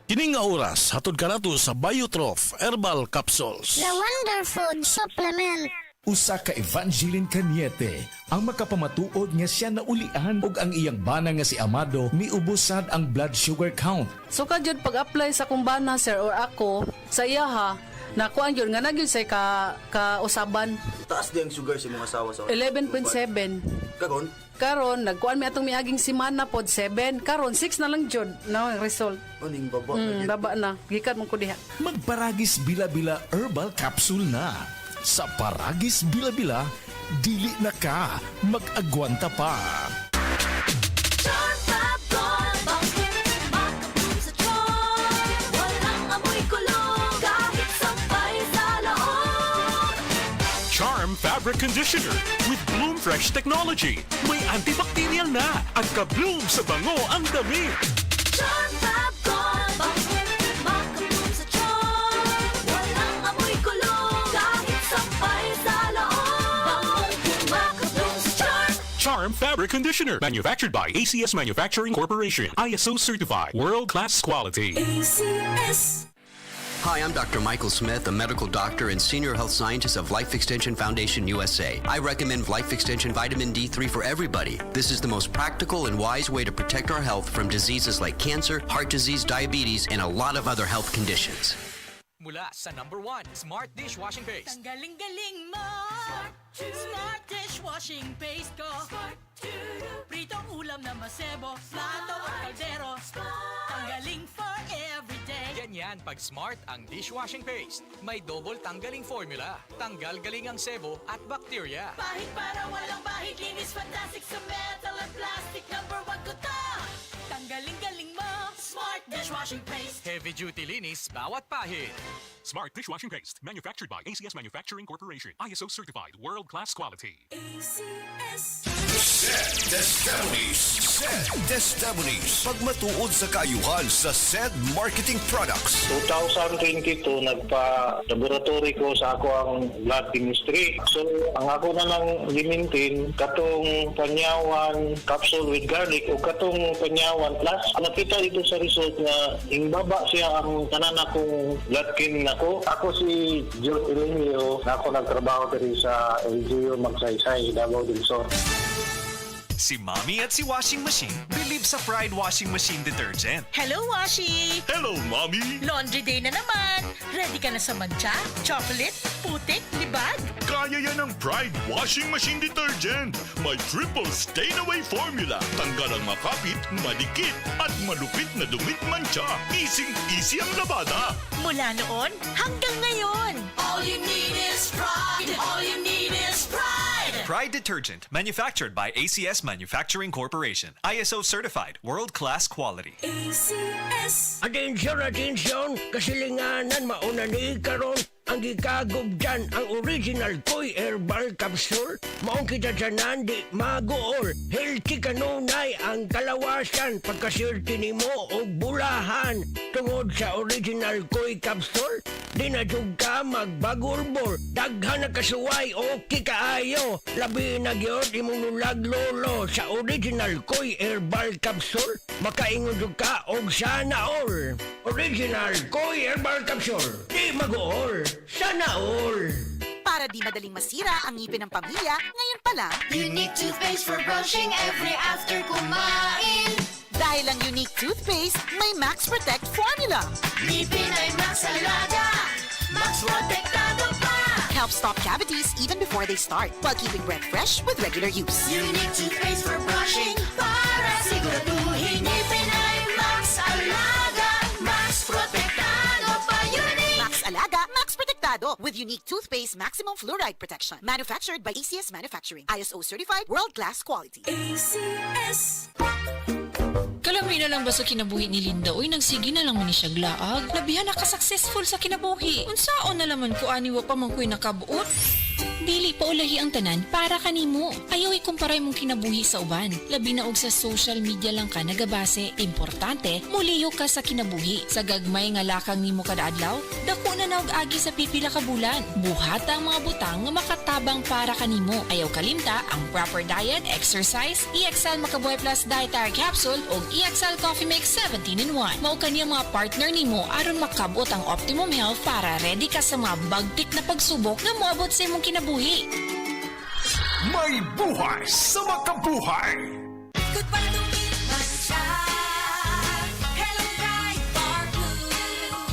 Kining nga oras, hatod ka nato sa Biotrof Herbal Capsules. The Wonder Food Supplement. Usa ka Evangeline Cañete ang makapamatuod nga siya naulian ug ang iyang bana nga si Amado miubusad ang blood sugar count. So jud pag-apply sa kumbana sir or ako sa iya ha, nakuan yun nga nagyud say ka usaban Taas din ang sugar sa mga asawa sa 11.7. Kagon? Karon nagkuan mi atong miaging semana pod 7. Karon 6 na lang jud na ang result. Aning baba. Baba na. Gikat mo ko diha. Magparagis bila-bila herbal capsule na. Sa Paragis Bila-Bila, dili na ka mag-agwanta pa. Charm Fabric Conditioner with Bloom Fresh Technology. May antibacterial na at ka-bloom sa bango ang damit. Charm Fab Gold, makabloom sa charm. Walang amoy kulong, kahit sampay sa loob. Makabloom sa charm. Charm Fabric Conditioner. Manufactured by ACS Manufacturing Corporation. ISO certified. World-class quality. ACS. Hi, I'm Dr. Michael Smith, a medical doctor and senior health scientist of Life Extension Foundation USA. I recommend Life Extension Vitamin D3 for everybody. This is the most practical and wise way to protect our health from diseases like cancer, heart disease, diabetes, and a lot of other health conditions. Mula sa #1 Smart Dishwashing Paste. Ang galing-galing mo. Smart dishwashing paste ko. Pritong ulam na masebo, plato o kaldero. Tanggaling for everyday. Ganyan pag Smart ang dishwashing paste. May double tanggaling formula. Tanggal galing ang sebo at bacteria. Bahid para walang bahid, linis fantastic sa metal at plastic. #1 ko to. Tanggaling-galing mo. Smart dishwashing paste. Heavy duty linis bawat pahid. Smart Dishwashing Paste. Manufactured by ACS Manufacturing Corporation. ISO certified. World-class quality. ACS. SED Destabunis. Pagmatuod sa kaayuhan sa SED Marketing Products. 2022, nagpa-laboratory ko sa ako ang blood chemistry. So, ang ako na lang gimintin, katong panyawan capsule with garlic o katong panyawan plus. Nakita dito sa result na baba siya ang tanan akong blood chem nako. Ako si Joe Elenio, ako nagtrabaho diri sa LGU Magsaysay, Davao del Sur. Si Mommy at si Washing Machine believe sa Pride Washing Machine Detergent. Hello, Washi! Hello, Mommy! Laundry day na naman! Ready ka na sa mancha, chocolate, putik, libag? Kaya yan ang Pride Washing Machine Detergent. May triple stain-away formula. Tanggal ang makapit, madikit, at malupit na dumit mancha. Easy ang labada. Mula noon hanggang ngayon. All you need is pride. All you need is pride. Pride Detergent, manufactured by ACS Manufacturing Corporation. ISO certified, world-class quality. ACS. Atensyon, kasilinganan mauna ni karon ang gikagob dyan ang original Koy Herbal Capsule. Maong kita dyanan di magool. Healthy kanunay ang kalawasan pagkasirti ni mo o bulahan. Tungod sa original Koy Capsule, di na jug ka magbagurbor. Daghan na kasuway o kikaayo. Labi na gyud imong nulag lolo sa original Koy Herbal Capsule. Makaingon jud ka og sana all. Original Koy Herbal Capsule. Di magool. Sana all. Para di madaling masira ang ngipin ng pamilya, ngayon pa lang, Unique toothpaste for brushing every after kumain. dahil ang unique toothpaste may Max Protect formula. Ngipin ay Max Alaga, Max Protektado pa. Helps stop cavities even before they start, while keeping breath fresh with regular use. Unique toothpaste for brushing para siguraduhin ngipin ay Max Alaga, Max Protektado pa. Unique Max Alaga, Max Protectado with unique toothpaste maximum fluoride protection. Manufactured by ACS Manufacturing. ISO certified world-class quality. ACS. Kalami na lang ba sa kinabuhi ni Linda? Uy, nagsige na lang man ni siya glaag. Labihan na ka-successful sa kinabuhi. Unsaon na laman ko aniwa pa man ko'y nakabuot. Dili pa ulahi ang tanan para kanimo. Ayaw ikumparay mong kinabuhi sa uban. Labi na og sa social media lang ka nagabase. Importante, muliyo ka sa kinabuhi. Sa gagmay nga lakang nimo kada adlaw, dako na naog agi sa pipila ka bulan. Buhata ang mga butang nga makatabang para kanimo. Ayaw kalimta ang proper diet, exercise, EXL Makabuhay Plus Dietary Capsule o EXL Coffee Mix 17-in-1. Mao kaniya mga partner nimo aron makabot ang optimum health para ready ka sa mga bagtik na pagsubok na moabot sa imong kinabuhi. May buhay sa makabuhay! Goodbye to me, Mancha. Hello, Pride Bar Blue.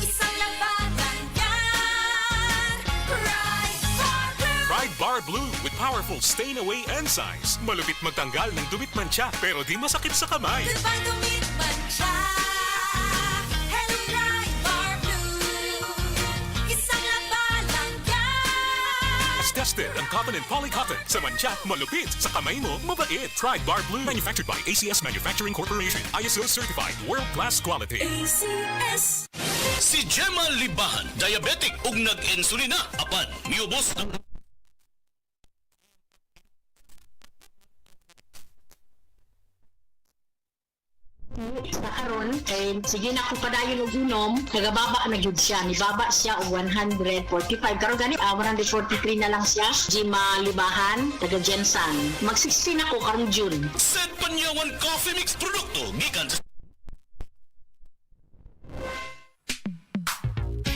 Isang labanan yan. Pride Bar Blue. Pride Bar Blue with powerful stain-away enzymes. Malupit magtanggal ng dumit mancha pero di masakit sa kamay. Goodbye to me, Mancha. Hello, Pride Bar Blue. Isang labanan yan. As tested ang cotton and polycotton. Sa mancha, malupit. Sa kamay mo, mabait. Pride Bar Blue. Manufactured by ACS Manufacturing Corporation. ISO certified. World-class quality. ACS. Si Gemma Libahan, diabetic ug nag-insulina. Apan, miubos ang... Sa karon kay sige na ako padayon og inom, nagababa na gyud siya, nibaba siya og 145 karon gani 143 na lang siya. Gemma Libahan, taga Jensan. Mag-16 ako karong June. Set Panyawan Coffee Mix produkto gikan sa...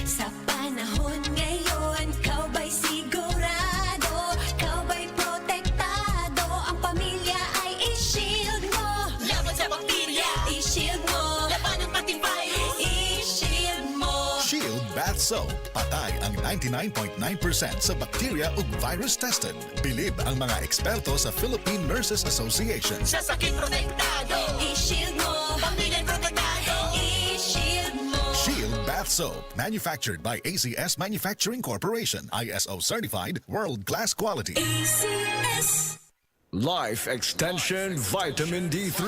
Sa panahon ngayon, kau ba'y sigurado? Kau ba'y protektado? Ang pamilya ay i-shield mo. Laban sa bakterya, i-shield mo. Laban ng pati virus, i-shield mo. Shield Bath Soap. Patay ang 99.9% sa bacteria ug virus tested. Bilib ang mga eksperto sa Philippine Nurses Association. Sa sakit protektado, i-shield mo. Pamilya protektado, i-shield mo. Shield Bath Soap. Manufactured by ACS Manufacturing Corporation. ISO certified. World-class quality. ACS. Life Extension Vitamin D3.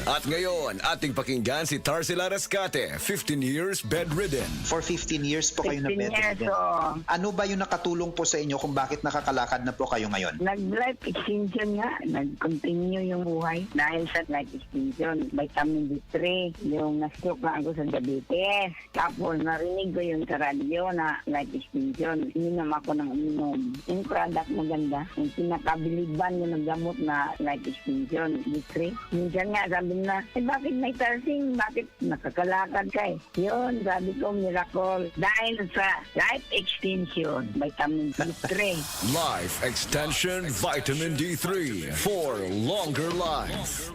At ngayon, ating pakinggan si Tarsila Rescate, 15 years bedridden. For 15 years po kayo na 15 years, bedridden. oo. Ano ba yung nakatulong po sa inyo kung bakit nakakalakad na po kayo ngayon? Nag-life extension nga. Nag-continue yung buhay dahil sa life extension. Vitamin D3. Yung na-stroke na ako sa diabetes. Tapos narinig ko yung sa radyo na life extension. Inom ako ng inom. Yung product maganda. Yung pinakabiliban yung naggamot na life extension D3. Minsan nga sabi na, bakit may tarsing? Bakit nakakalakad ka eh? Yun, sabi ko miracle. Dahil sa life extension, vitamin D3. Life Extension Vitamin D3 for longer life.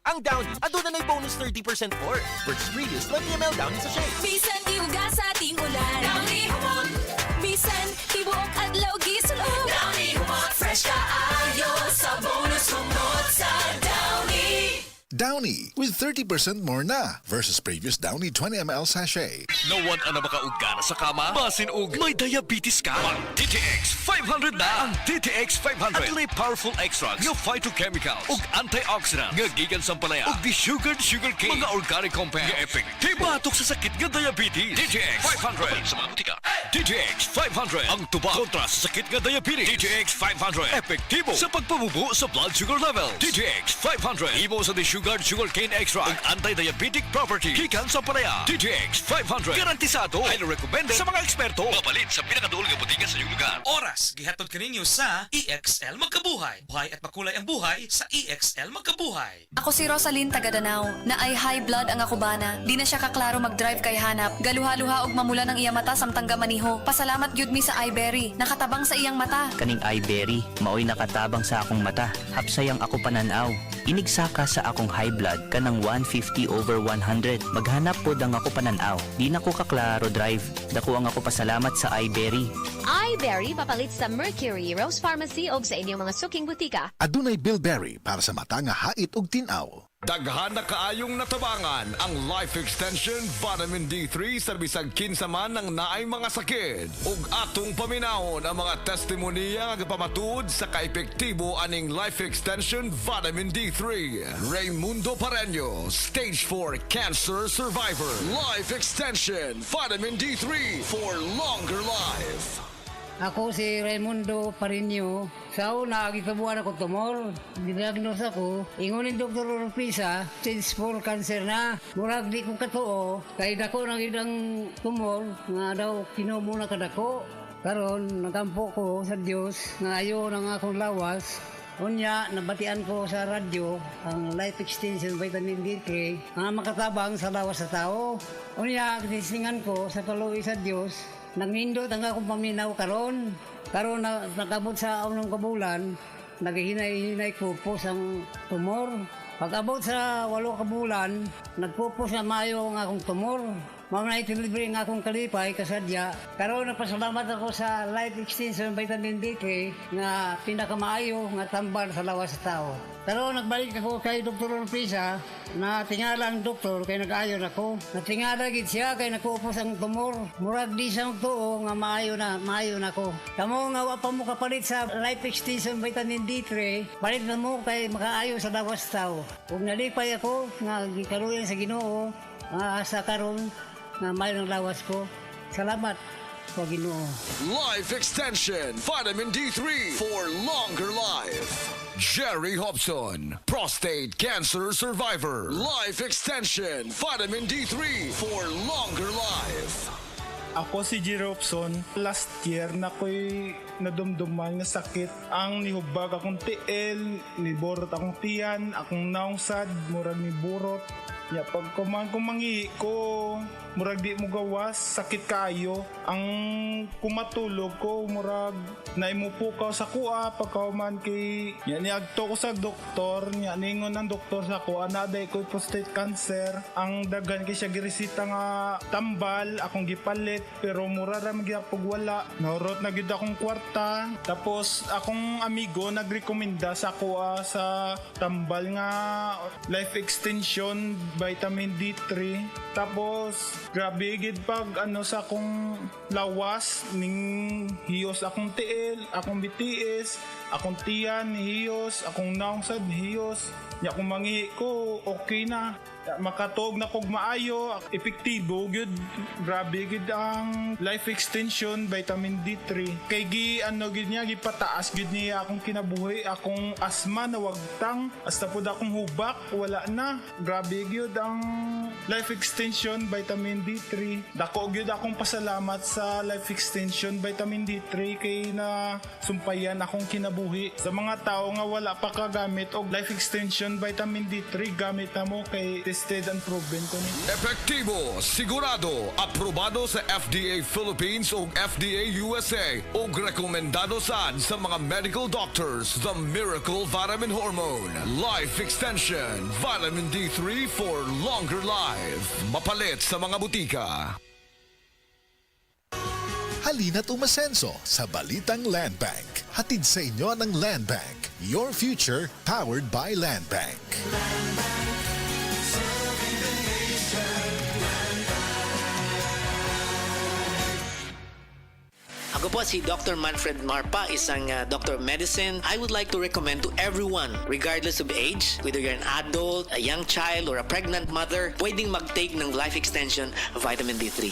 Ang Downy, aduna na'y bonus 30% for. Versus previous 20 ml Downy sa shake. Bisan iuga sa ating ulan. Downy humot. Bisan tibuok adlaw gisulod. Downy humot. Fresh kaayo sa bonus humot sa Downy. Downy with 30% more na versus previous Downy 20 ml sachet. Nawan na makaugana sa kama? Basin og may diabetes ka? Ang DTX 500 na! Ang DTX 500 adunay powerful extracts nga phytochemical ug antioxidant nga gikan sa palaya ug sugar cane mga organic compounds nga epektibo batok sa sakit nga diabetes. DTX 500 sa mga butika. DTX 500 ang tuba kontra sa sakit nga diabetes. DTX 500 epektibo sa pagpabubo sa blood sugar level. DTX 500 imo sa sugar cane extract ug anti-diabetic property gikan sa palaya. DTX 500 garantisado ay recommended sa mga eksperto. Mapalit sa pinakaduol nga butika sa iyong lugar. Oras, gihatod kaninyo sa EXL Magkabuhay. Buhay at makulay ang buhay sa EXL Magkabuhay. Ako si Rosaline Tagadanao, na ay high blood ang akubana. Di na siya kaklaro mag-drive kay hanap. Galuha-luha og mamula ng iyang mata samtang gamaniho. Pasalamat gyud mi sa iBerry, nakatabang sa iyang mata. Kaning iBerry, maoy nakatabang sa akong mata. Hapsayang ako pananaw. Inigsaka sa akong high blood kanang 150/100. Maghanap pod ang ako pananaw. Di na ko kaklaro drive. Dako ang ako pasalamat sa iBerry. iBerry papalit sa Mercury, Rose Pharmacy o sa inyong mga suking butika. Adunay Bilberry para sa mata nga hait ug tin-aw. Daghan na kaayong natabangan ang Life Extension Vitamin D3 sa bisag kinsaman ng naay mga sakit. Ug atong paminahon ang mga testimonya nga gapamatud sa kaepektibo aning Life Extension Vitamin D3. Raymundo Pareño, Stage 4 Cancer Survivor. Life Extension Vitamin D3 for longer life. Ako si Raimundo Parinio. Sa una, gitabuan ako tumor. Diagnose ako. Ingunin Dr. Oropisa, stage 4 cancer na. Murag di ko katuo. Kaya dako nang idang tumor, nga daw kinumo na kadako. Karon nagampo ko sa Dios nga ayo nang akong lawas. Unya, nabatian ko sa radyo ang Life Extension Vitamin D3 nga makatabang sa lawas sa tao. Unya, tisingan ko sa kaluwi sa Dios. Nangindot ang akong paminaw karon. Karon na nakabot sa unang kabulan, naghihinay-hinay ko po ang tumor. Pag-abot sa 8 kabulan, nagpupos na mayo ang akong tumor. Mao na itilibre ang akong kalipay kasadya. Karon nagpasalamat ako sa Life Extension Vitamin D3 nga pinakamaayo nga tambal sa lawas sa tao. Karon nagbalik ako kay Dr. Oropisa na tingala ang doktor kay nag-ayon ako. Natingala gid siya kay nagpupos ang tumor. Murag di sa tuo nga maayo na ako. Kamo nga wa pa mo kapalit sa Life Extension Vitamin D3, palit na mo kay makaayo sa lawas sa tao. Ug nalipay ako nga gikaluyan sa Ginoo sa karon na may ng lawas ko. Salamat sa Ginoo. Life Extension Vitamin D3 for longer life. Jerry Hobson, prostate cancer survivor. Life Extension Vitamin D3 for longer life. Ako si Jerry Hobson. Last year na ko'y nadumduman nga sakit. Ang nihubag akong tiil, niborot akong tiyan, akong naungsad, murag ni burot. Ya, pag kumangi ko, murag di mo gawas, sakit kayo. Ang kumatulog ko, murag naimupukaw sa kuha, pagkauman kay, niagto ko sa doktor, ningon ng doktor sa kuha, naday ko prostate cancer. Ang dagan kay siya giresita nga tambal, akong gipalit, pero mura ram gyapog wala. Naurot na gyud akong kwarta. Tapos akong amigo nagrekomenda sa kuha sa tambal nga Life Extension Vitamin D3. Tapos grabe gid pag sa akong lawas ning hiyos akong tiil, akong BTS, akong tiyan hiyos, akong naungsad hiyos. Nya kung mangihi ko okay na. Makatog na kog maayo, epektibo gyud. Grabe gid ang Life Extension Vitamin D3. Kay gid niya gipataas gid niya akong kinabuhi, akong asma na wagtang, hasta pud akong hubak wala na. Grabe gyud ang Life Extension Vitamin D3. Dako gyud akong pasalamat sa Life Extension Vitamin D3 kay na sumpayan akong kinabuhi. Sa mga tao nga wala pa kagamit og Life Extension Vitamin D3, gamit na mo kay tested and proven ko ni. Epektibo, sigurado, aprobado sa FDA Philippines ug FDA USA ug rekomendado sad sa mga medical doctors. The Miracle Vitamin Hormone, Life Extension Vitamin D3 for longer life. Mapalit sa mga butika. Halina't umasenso sa Balitang Land Bank. Hatid sa inyo ng Land Bank. Your future powered by Land Bank. Ako po si Dr. Manfred Marpa, isang Doctor of Medicine. I would like to recommend to everyone, regardless of age, whether you're an adult, a young child, or a pregnant mother, pwedeng mag-take ng Life Extension Vitamin D3.